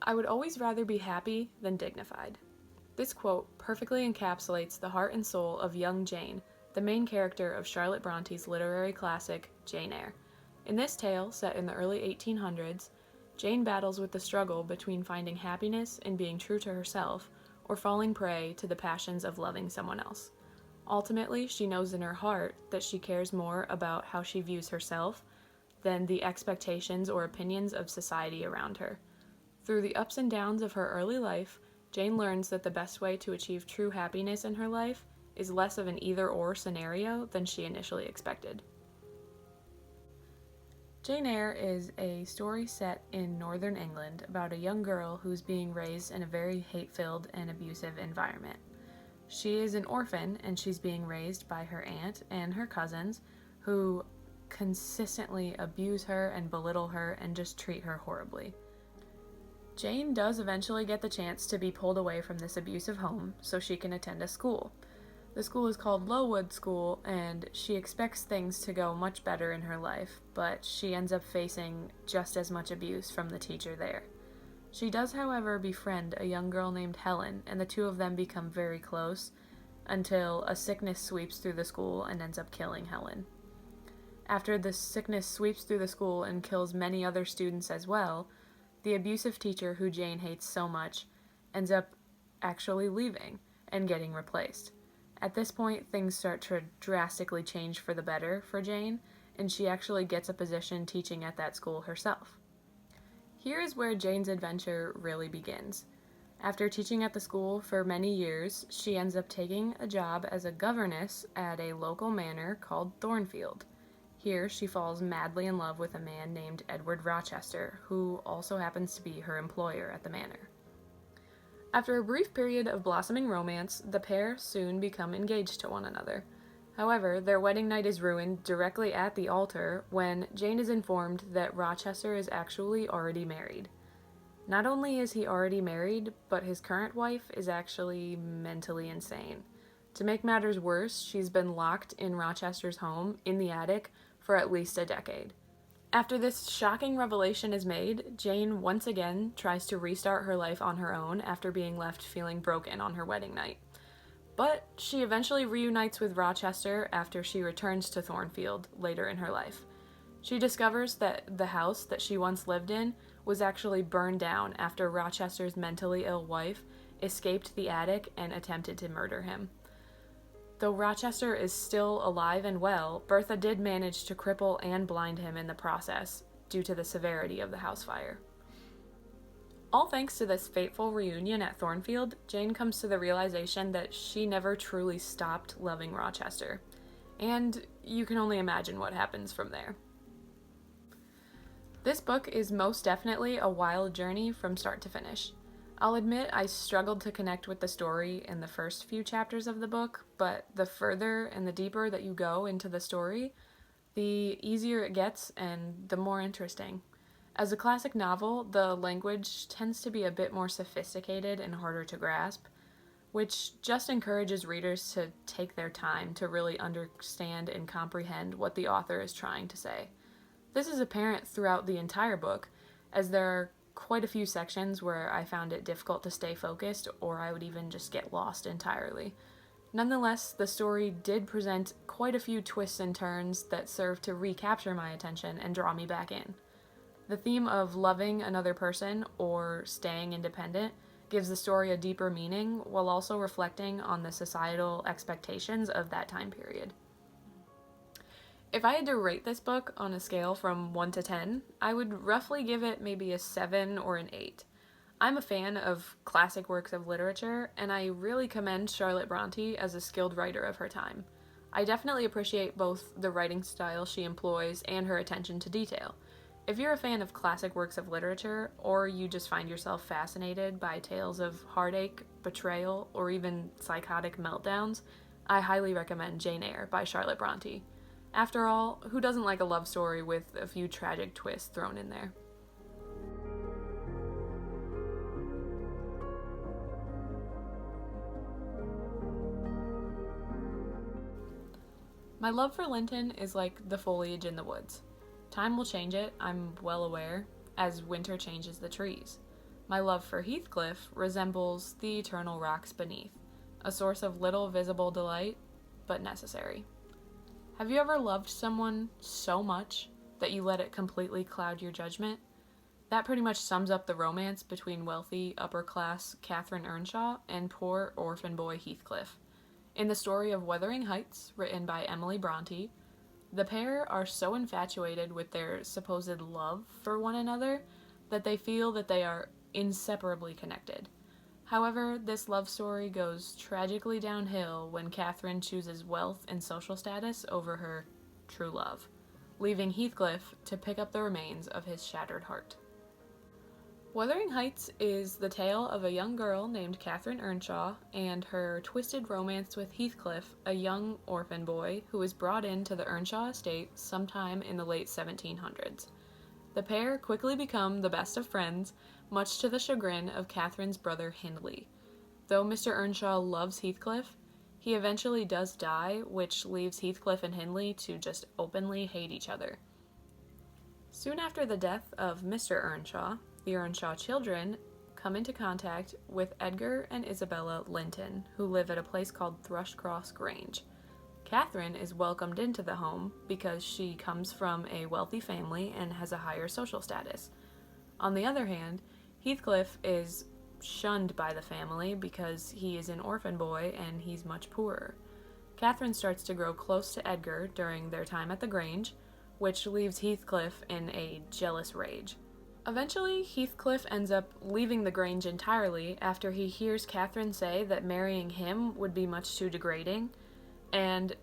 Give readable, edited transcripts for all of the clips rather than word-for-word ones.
I would always rather be happy than dignified. This quote perfectly encapsulates the heart and soul of young Jane, the main character of Charlotte Bronte's literary classic, Jane Eyre. In this tale, set in the early 1800s, Jane battles with the struggle between finding happiness in being true to herself or falling prey to the passions of loving someone else. Ultimately, she knows in her heart that she cares more about how she views herself than the expectations or opinions of society around her. Through the ups and downs of her early life, Jane learns that the best way to achieve true happiness in her life is less of an either-or scenario than she initially expected. Jane Eyre is a story set in northern England about a young girl who's being raised in a very hate-filled and abusive environment. She is an orphan and she's being raised by her aunt and her cousins who consistently abuse her and belittle her and just treat her horribly. Jane does eventually get the chance to be pulled away from this abusive home so she can attend a school. The school is called Lowood School, and she expects things to go much better in her life, but she ends up facing just as much abuse from the teacher there. She does, however, befriend a young girl named Helen, and the two of them become very close until a sickness sweeps through the school and ends up killing Helen. After the sickness sweeps through the school and kills many other students as well, the abusive teacher who Jane hates so much ends up actually leaving and getting replaced. At this point, things start to drastically change for the better for Jane, and she actually gets a position teaching at that school herself. Here is where Jane's adventure really begins. After teaching at the school for many years, she ends up taking a job as a governess at a local manor called Thornfield. Here, she falls madly in love with a man named Edward Rochester, who also happens to be her employer at the manor. After a brief period of blossoming romance, the pair soon become engaged to one another. However, their wedding night is ruined directly at the altar when Jane is informed that Rochester is actually already married. Not only is he already married, but his current wife is actually mentally insane. To make matters worse, she's been locked in Rochester's home in the attic for at least a decade. After this shocking revelation is made, Jane once again tries to restart her life on her own after being left feeling broken on her wedding night. But she eventually reunites with Rochester after she returns to Thornfield later in her life. She discovers that the house that she once lived in was actually burned down after Rochester's mentally ill wife escaped the attic and attempted to murder him. Though Rochester is still alive and well, Bertha did manage to cripple and blind him in the process due to the severity of the house fire. All thanks to this fateful reunion at Thornfield, Jane comes to the realization that she never truly stopped loving Rochester, and you can only imagine what happens from there. This book is most definitely a wild journey from start to finish. I'll admit I struggled to connect with the story in the first few chapters of the book, but the further and the deeper that you go into the story, the easier it gets and the more interesting. As a classic novel, the language tends to be a bit more sophisticated and harder to grasp, which just encourages readers to take their time to really understand and comprehend what the author is trying to say. This is apparent throughout the entire book, as there are quite a few sections where I found it difficult to stay focused, or I would even just get lost entirely. Nonetheless, the story did present quite a few twists and turns that served to recapture my attention and draw me back in. The theme of loving another person or staying independent gives the story a deeper meaning while also reflecting on the societal expectations of that time period. If I had to rate this book on a scale from 1 to 10, I would roughly give it maybe a 7 or an 8. I'm a fan of classic works of literature, and I really commend Charlotte Bronte as a skilled writer of her time. I definitely appreciate both the writing style she employs and her attention to detail. If you're a fan of classic works of literature, or you just find yourself fascinated by tales of heartache, betrayal, or even psychotic meltdowns, I highly recommend Jane Eyre by Charlotte Bronte. After all, who doesn't like a love story with a few tragic twists thrown in there? My love for Linton is like the foliage in the woods. Time will change it, I'm well aware, as winter changes the trees. My love for Heathcliff resembles the eternal rocks beneath, a source of little visible delight, but necessary. Have you ever loved someone so much that you let it completely cloud your judgment? That pretty much sums up the romance between wealthy, upper-class Catherine Earnshaw and poor orphan boy Heathcliff. In the story of Wuthering Heights, written by Emily Bronte, the pair are so infatuated with their supposed love for one another that they feel that they are inseparably connected. However, this love story goes tragically downhill when Catherine chooses wealth and social status over her true love, leaving Heathcliff to pick up the remains of his shattered heart. Wuthering Heights is the tale of a young girl named Catherine Earnshaw and her twisted romance with Heathcliff, a young orphan boy who was brought into the Earnshaw estate sometime in the late 1700s. The pair quickly become the best of friends, much to the chagrin of Catherine's brother Hindley. Though Mr. Earnshaw loves Heathcliff, he eventually does die, which leaves Heathcliff and Hindley to just openly hate each other. Soon after the death of Mr. Earnshaw, the Earnshaw children come into contact with Edgar and Isabella Linton, who live at a place called Thrushcross Grange. Catherine is welcomed into the home because she comes from a wealthy family and has a higher social status. On the other hand, Heathcliff is shunned by the family because he is an orphan boy and he's much poorer. Catherine starts to grow close to Edgar during their time at the Grange, which leaves Heathcliff in a jealous rage. Eventually, Heathcliff ends up leaving the Grange entirely after he hears Catherine say that marrying him would be much too degrading, and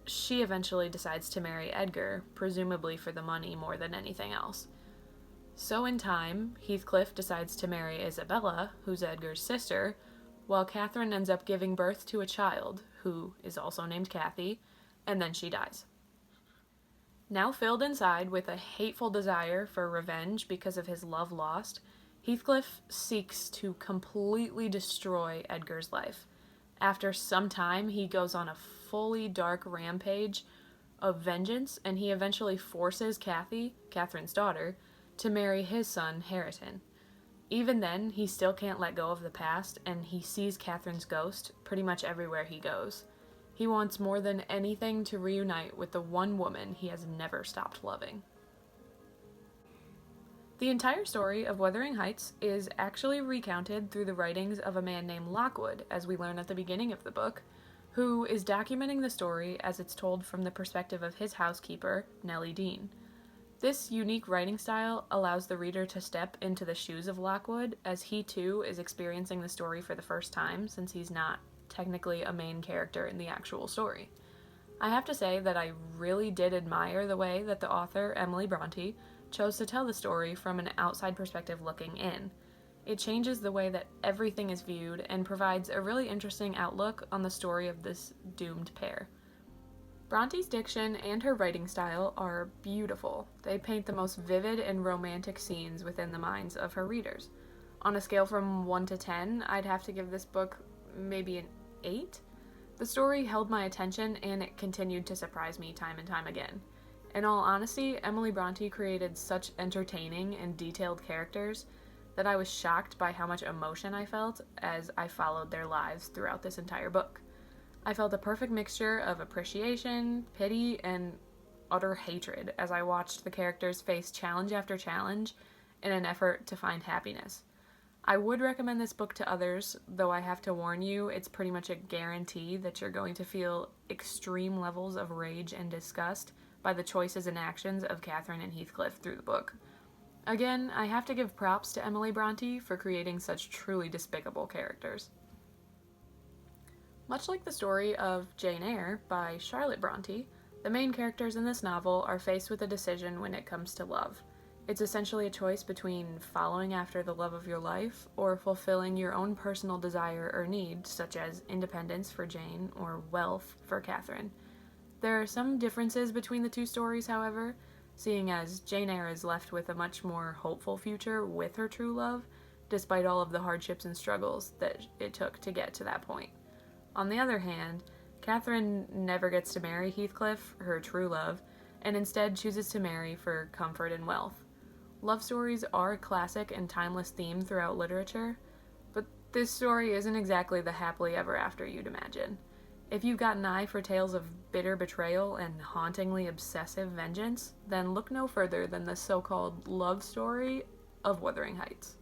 she eventually decides to marry Edgar, presumably for the money more than anything else. So in time, Heathcliff decides to marry Isabella, who's Edgar's sister, while Catherine ends up giving birth to a child, who is also named Kathy, and then she dies. Now filled inside with a hateful desire for revenge because of his love lost, Heathcliff seeks to completely destroy Edgar's life. After some time, he goes on a fully dark rampage of vengeance, and he eventually forces Kathy, Catherine's daughter, to marry his son, Hareton. Even then, he still can't let go of the past, and he sees Catherine's ghost pretty much everywhere he goes. He wants more than anything to reunite with the one woman he has never stopped loving. The entire story of Wuthering Heights is actually recounted through the writings of a man named Lockwood, as we learn at the beginning of the book, who is documenting the story as it's told from the perspective of his housekeeper, Nellie Dean. This unique writing style allows the reader to step into the shoes of Lockwood, as he too is experiencing the story for the first time, since he's not technically a main character in the actual story. I have to say that I really did admire the way that the author, Emily Bronte, chose to tell the story from an outside perspective looking in. It changes the way that everything is viewed and provides a really interesting outlook on the story of this doomed pair. Bronte's diction and her writing style are beautiful. They paint the most vivid and romantic scenes within the minds of her readers. On a scale from 1 to 10, I'd have to give this book maybe an 8. The story held my attention and it continued to surprise me time and time again. In all honesty, Emily Bronte created such entertaining and detailed characters that I was shocked by how much emotion I felt as I followed their lives throughout this entire book. I felt a perfect mixture of appreciation, pity, and utter hatred as I watched the characters face challenge after challenge in an effort to find happiness. I would recommend this book to others, though I have to warn you, it's pretty much a guarantee that you're going to feel extreme levels of rage and disgust by the choices and actions of Catherine and Heathcliff through the book. Again, I have to give props to Emily Bronte for creating such truly despicable characters. Much like the story of Jane Eyre by Charlotte Bronte, the main characters in this novel are faced with a decision when it comes to love. It's essentially a choice between following after the love of your life or fulfilling your own personal desire or need, such as independence for Jane or wealth for Catherine. There are some differences between the two stories, however, seeing as Jane Eyre is left with a much more hopeful future with her true love, despite all of the hardships and struggles that it took to get to that point. On the other hand, Catherine never gets to marry Heathcliff, her true love, and instead chooses to marry for comfort and wealth. Love stories are a classic and timeless theme throughout literature, but this story isn't exactly the happily ever after you'd imagine. If you've got an eye for tales of bitter betrayal and hauntingly obsessive vengeance, then look no further than the so called love story of Wuthering Heights.